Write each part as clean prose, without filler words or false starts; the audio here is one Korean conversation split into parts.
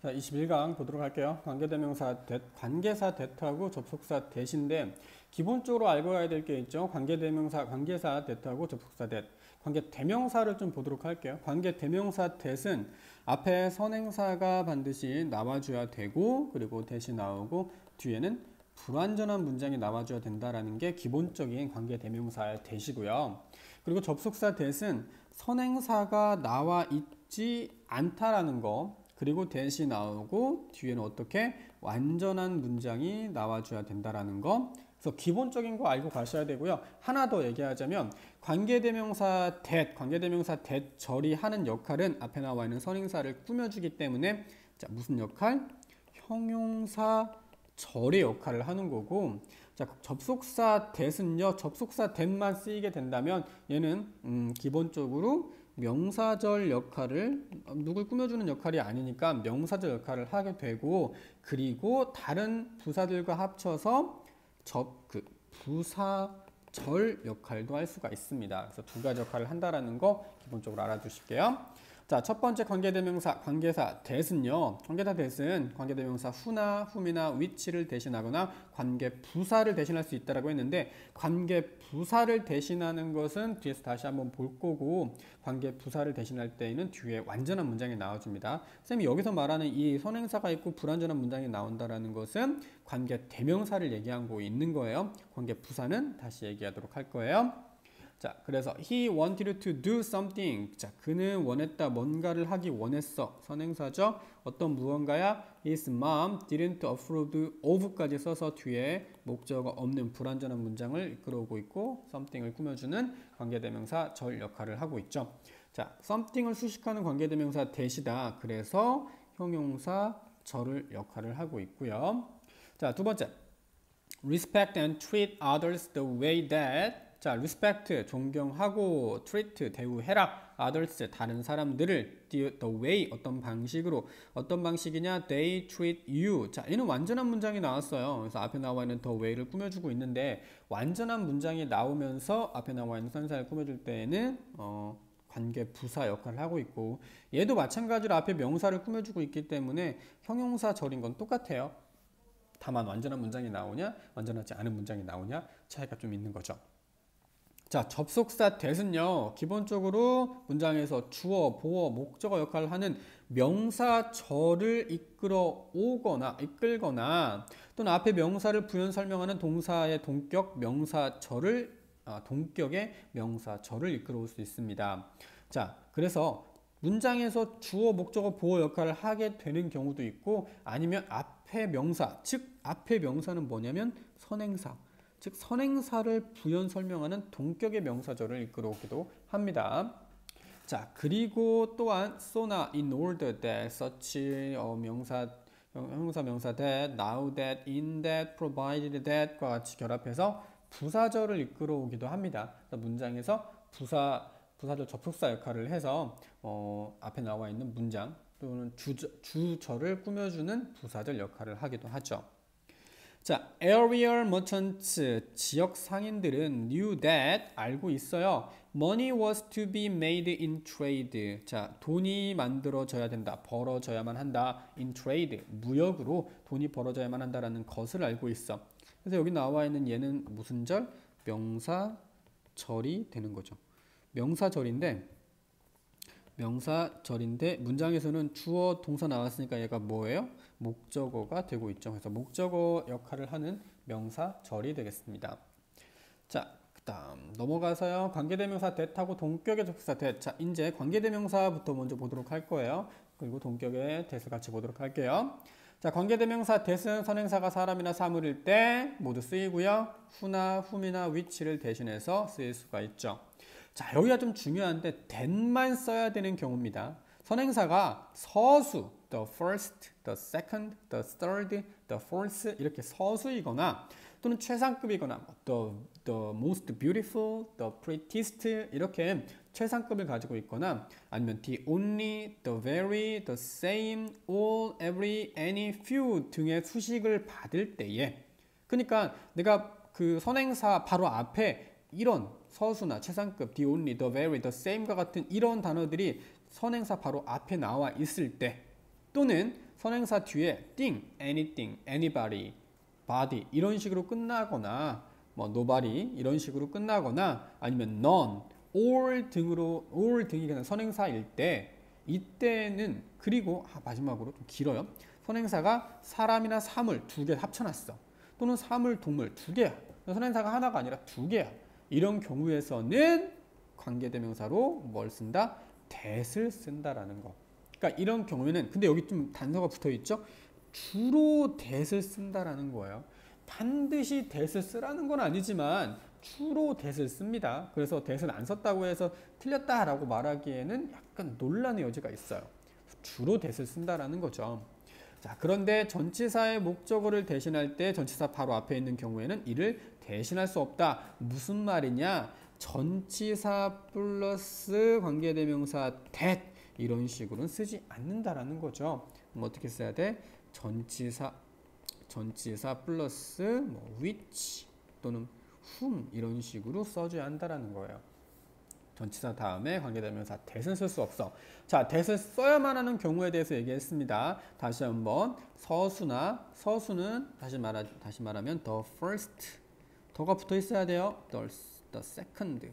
자, 21강 보도록 할게요. 관계대명사 관계사 that하고 접속사 that인데 기본적으로 알고 가야 될 게 있죠. 관계대명사 관계사 that하고 접속사 that. 관계대명사를 좀 보도록 할게요. 관계대명사 that은 앞에 선행사가 반드시 나와줘야 되고 그리고 that이 나오고 뒤에는 불완전한 문장이 나와줘야 된다라는 게 기본적인 관계대명사의 that이고요. 그리고 접속사 that은 선행사가 나와 있지 않다라는 거 그리고 that이 나오고 뒤에는 어떻게 완전한 문장이 나와줘야 된다라는 거. 그래서 기본적인 거 알고 가셔야 되고요. 하나 더 얘기하자면 관계대명사 that 절이 하는 역할은 앞에 나와 있는 선행사를 꾸며주기 때문에 자, 무슨 역할? 형용사 절의 역할을 하는 거고, 자, 접속사 that은요, 접속사 that만 쓰이게 된다면 얘는 기본적으로 명사절 역할을 누굴 꾸며주는 역할이 아니니까 명사절 역할을 하게 되고, 그리고 다른 부사들과 합쳐서 부사절 역할도 할 수가 있습니다. 그래서 두 가지 역할을 한다라는 거 기본적으로 알아두실게요. 자, 첫 번째 관계대명사 관계사 that은요. 관계사 that은 관계대명사 who나 whom이나 which를 대신하거나 관계부사를 대신할 수 있다라고 했는데 관계부사를 대신하는 것은 뒤에서 다시 한번 볼 거고 관계부사를 대신할 때에는 뒤에 완전한 문장이 나와줍니다. 쌤이 여기서 말하는 이 선행사가 있고 불완전한 문장이 나온다라는 것은 관계대명사를 얘기한 거 있는 거예요. 관계부사는 다시 얘기하도록 할 거예요. 자, 그래서 he wanted to do something. 자, 그는 원했다. 뭔가를 하기 원했어. 선행사죠. 어떤 무언가야? His mom didn't approve of까지 써서 뒤에 목적어 없는 불완전한 문장을 이끌어오고 있고 something을 꾸며주는 관계대명사 절 역할을 하고 있죠. 자, something을 수식하는 관계대명사 that이다. 그래서 형용사 절을 역할을 하고 있고요. 자, 두 번째. respect and treat others the way that 자, respect, 존경하고, treat, 대우해라, others, 다른 사람들을, the way, 어떤 방식으로, 어떤 방식이냐, they treat you. 자, 얘는 완전한 문장이 나왔어요. 그래서 앞에 나와 있는 the way를 꾸며주고 있는데, 완전한 문장이 나오면서 앞에 나와 있는 선행사를 꾸며줄 때에는, 관계 부사 역할을 하고 있고, 얘도 마찬가지로 앞에 명사를 꾸며주고 있기 때문에 형용사 절인 건 똑같아요. 다만 완전한 문장이 나오냐, 완전하지 않은 문장이 나오냐, 차이가 좀 있는 거죠. 자, 접속사 that은요, 기본적으로 문장에서 주어, 보어, 목적어 역할을 하는 명사절을 이끌거나 또는 앞에 명사를 부연 설명하는 동사의 동격 명사절을 동격의 명사절을 이끌어올 수 있습니다. 자, 그래서 문장에서 주어, 목적어, 보어 역할을 하게 되는 경우도 있고 아니면 앞에 명사, 즉 앞에 명사는 뭐냐면 선행사. 즉 선행사를 부연 설명하는 동격의 명사절을 이끌어오기도 합니다. 자, 그리고 또한 so나 in order that, such 형용사 명사 that, now that, in that, provided that과 같이 결합해서 부사절을 이끌어오기도 합니다. 문장에서 부사절 접속사 역할을 해서 앞에 나와 있는 문장 또는 주절을 꾸며주는 부사절 역할을 하기도 하죠. 자, area merchants, 지역 상인들은 knew that, 알고 있어요. Money was to be made in trade. 자, 돈이 만들어져야 된다. 벌어져야만 한다. in trade, 무역으로 돈이 벌어져야만 한다라는 것을 알고 있어. 그래서 여기 나와 있는 얘는 무슨 절? 명사절이 되는 거죠. 명사절인데 문장에서는 주어 동사 나왔으니까 얘가 뭐예요? 목적어가 되고 있죠. 그래서 목적어 역할을 하는 명사절이 되겠습니다. 자, 그 다음 넘어가서요. 관계대명사 that하고 동격의 접속사 that. 자, 이제 관계대명사부터 먼저 보도록 할 거예요. 그리고 동격의 that을 같이 보도록 할게요. 자, 관계대명사 that은 선행사가 사람이나 사물일 때 모두 쓰이고요. who나 whom이나 which를 대신해서 쓰일 수가 있죠. 자, 여기가 좀 중요한데 that만 써야 되는 경우입니다. 선행사가 서수, the first, the second, the third, the fourth 이렇게 서수이거나 또는 최상급이거나 the most beautiful, the prettiest 이렇게 최상급을 가지고 있거나 아니면 the only, the very, the same, all, every, any, few 등의 수식을 받을 때에 그러니까 내가 그 선행사 바로 앞에 이런 서수나 최상급, the only, the very, the same과 같은 이런 단어들이 선행사 바로 앞에 나와 있을 때 또는 선행사 뒤에 thing, anything, anybody, body 이런 식으로 끝나거나 뭐 nobody 이런 식으로 끝나거나 아니면 none, all 등이 그냥 선행사일 때 이때는 그리고 마지막으로 좀 길어요. 선행사가 사람이나 사물 두 개 합쳐놨어. 또는 사물, 동물 두 개야. 선행사가 하나가 아니라 두 개야. 이런 경우에서는 관계대명사로 뭘 쓴다? that을 쓴다라는 거. 그러니까 이런 경우에는 근데 여기 좀 단서가 붙어 있죠? 주로 that을 쓴다라는 거예요. 반드시 that을 쓰라는 건 아니지만 주로 that을 씁니다. 그래서 that을 안 썼다고 해서 틀렸다라고 말하기에는 약간 논란의 여지가 있어요. 주로 that을 쓴다라는 거죠. 자, 그런데 전치사의 목적어를 대신할 때 전치사 바로 앞에 있는 경우에는 이를 대신할 수 없다. 무슨 말이냐? 전치사 플러스 관계대명사 that 이런 식으로는 쓰지 않는다라는 거죠. 그럼 어떻게 써야 돼? 전치사 플러스 뭐 which 또는 whom 이런 식으로 써줘야 한다라는 거예요. 전치사 다음에 관계대명사 that은 쓸 수 없어. 자, that을 써야만 하는 경우에 대해서 얘기했습니다. 다시 한번 서수는 다시 말하면 the first 더가 붙어 있어야 돼요. the second,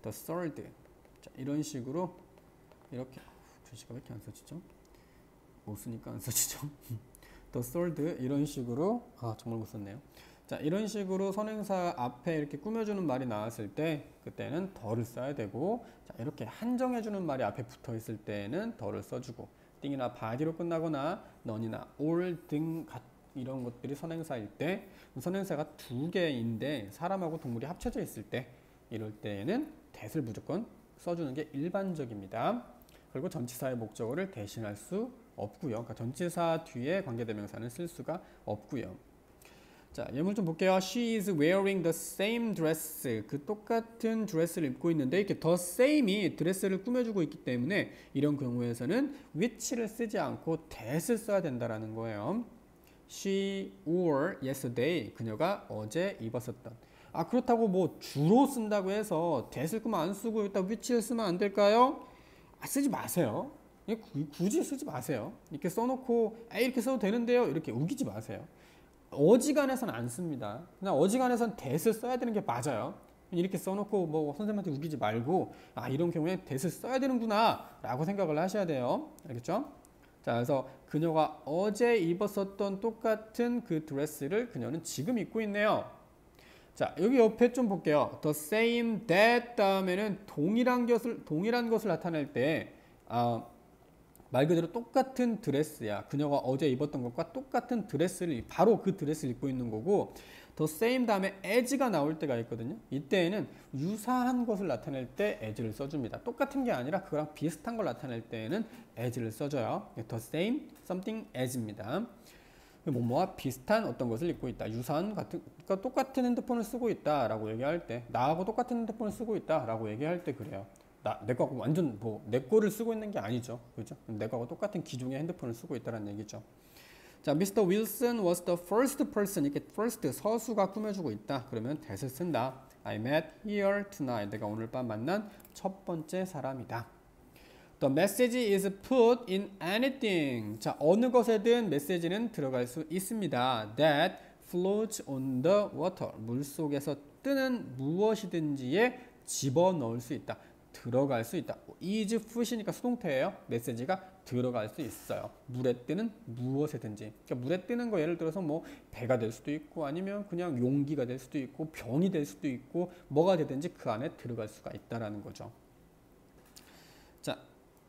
the third. 자, 이런 식으로 이렇게 글씨가 왜 이렇게 안 써지죠? 못 쓰니까 안 써지죠. the third 이런 식으로 정말 못 썼네요. 자, 이런 식으로 선행사 앞에 이렇게 꾸며주는 말이 나왔을 때 그때는 더를 써야 되고, 자, 이렇게 한정해주는 말이 앞에 붙어 있을 때는 더를 써주고, 띵이나 body로 끝나거나 none이나 all 등 이런 것들이 선행사일 때, 선행사가 두 개인데 사람하고 동물이 합쳐져 있을 때 이럴 때에는 that을 무조건 써주는 게 일반적입니다. 그리고 전치사의 목적어를 대신할 수 없고요. 그러니까 전치사 뒤에 관계대명사는 쓸 수가 없고요. 자, 예문 좀 볼게요. She is wearing the same dress. 그 똑같은 드레스를 입고 있는데 이렇게 the same이 드레스를 꾸며주고 있기 때문에 이런 경우에서는 which를 쓰지 않고 that을 써야 된다라는 거예요. She wore yesterday. 그녀가 어제 입었었던. 그렇다고 뭐 주로 쓴다고 해서 that을 그만 안 쓰고 일단 which를 쓰면 안 될까요? 쓰지 마세요. 굳이 쓰지 마세요. 이렇게 써놓고 이렇게 써도 되는데요. 이렇게 우기지 마세요. 어지간해서는 안 씁니다. 그냥 어지간해서는 that을 써야 되는 게 맞아요. 이렇게 써놓고 뭐 선생님한테 우기지 말고 이런 경우에 that을 써야 되는구나 라고 생각을 하셔야 돼요. 알겠죠? 자, 그래서 그녀가 어제 입었었던 똑같은 그 드레스를 그녀는 지금 입고 있네요. 자, 여기 옆에 좀 볼게요. the same that 다음에는 동일한 것을 나타낼 때 말 그대로 똑같은 드레스야. 그녀가 어제 입었던 것과 똑같은 드레스를 바로 그 드레스를 입고 있는 거고, the same 다음에 as가 나올 때가 있거든요. 이때에는 유사한 것을 나타낼 때 as를 써줍니다. 똑같은 게 아니라 그거랑 비슷한 걸 나타낼 때에는 as를 써줘요. the same something as입니다. 뭐뭐와 비슷한 어떤 것을 입고 있다. 유사한 그러니까 똑같은 핸드폰을 쓰고 있다라고 얘기할 때, 나하고 똑같은 핸드폰을 쓰고 있다라고 얘기할 때 그래요. 내 거하고 완전 내 거를 쓰고 있는 게 아니죠. 그죠? 내 거하고 똑같은 기종의 핸드폰을 쓰고 있다는 얘기죠. 자, Mr. Wilson was the first person. 이렇게 first 서수가 꾸며주고 있다. 그러면 that을 쓴다. I met here tonight. 내가 오늘 밤 만난 첫 번째 사람이다. The message is put in anything. 자, 어느 것에든 메시지는 들어갈 수 있습니다. That floats on the water. 물 속에서 뜨는 무엇이든지에 집어넣을 수 있다. 들어갈 수 있다. is put이니까 수동태예요. 메시지가 들어갈 수 있어요. 물에 뜨는 무엇이든지. 그러니까 물에 뜨는 거 예를 들어서 뭐 배가 될 수도 있고 아니면 그냥 용기가 될 수도 있고 병이 될 수도 있고 뭐가 되든지 그 안에 들어갈 수가 있다라는 거죠. 자,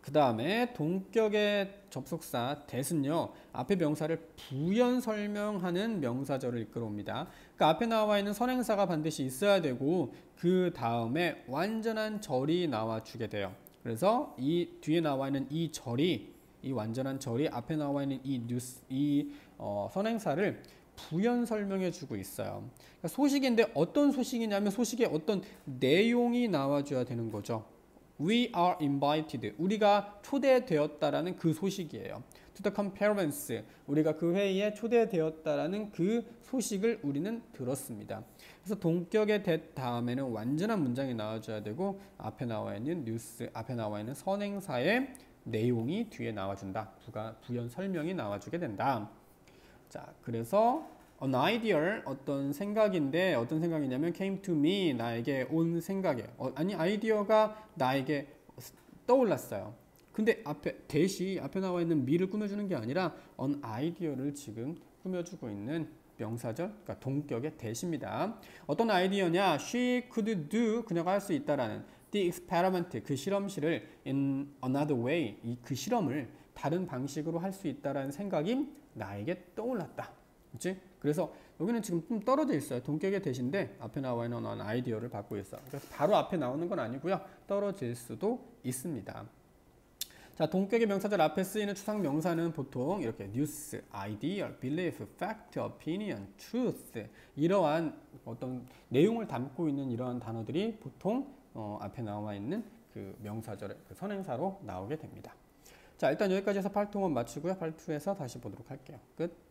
그 다음에 동격의 접속사 that은요, 앞에 명사를 부연 설명하는 명사절을 이끌어옵니다. 그 앞에 나와 있는 선행사가 반드시 있어야 되고 그 다음에 완전한 절이 나와주게 돼요. 그래서 이 뒤에 나와 있는 이 완전한 절이 앞에 나와 있는 선행사를 부연 설명해 주고 있어요. 그러니까 소식인데 어떤 소식이냐면 소식에 어떤 내용이 나와줘야 되는 거죠. We are invited. 우리가 초대되었다라는 그 소식이에요. To the conference. 우리가 그 회의에 초대되었다라는 그 소식을 우리는 들었습니다. 그래서 동격의 that 다음에는 완전한 문장이 나와줘야 되고 앞에 나와 있는 뉴스, 앞에 나와 있는 선행사의 내용이 뒤에 나와준다. 부연 설명이 나와주게 된다. 자, 그래서 an idea 어떤 생각인데 어떤 생각이냐면 came to me 나에게 온 생각에 아니 아이디어가 나에게 떠올랐어요. 근데 앞에 나와 있는 me를 꾸며주는 게 아니라 an idea를 지금 꾸며주고 있는 명사절, 그러니까 동격의 대시입니다. 어떤 아이디어냐? She could do 그녀가 할 수 있다라는 the experiment 그 실험실을 in another way 그 실험을 다른 방식으로 할 수 있다라는 생각이 나에게 떠올랐다. 그렇지? 그래서 여기는 지금 좀 떨어져 있어요. 동격의 대신데 앞에 나와 있는 아이디어를 받고 있어요. 그래서 바로 앞에 나오는 건 아니고요. 떨어질 수도 있습니다. 자, 동격의 명사절 앞에 쓰이는 추상 명사는 보통 이렇게 news, idea, belief, fact, opinion, truth 이러한 어떤 내용을 담고 있는 이러한 단어들이 보통 앞에 나와 있는 그 명사절의 그 선행사로 나오게 됩니다. 자, 일단 여기까지 해서 8통은 마치고요. 8투에서 다시 보도록 할게요. 끝.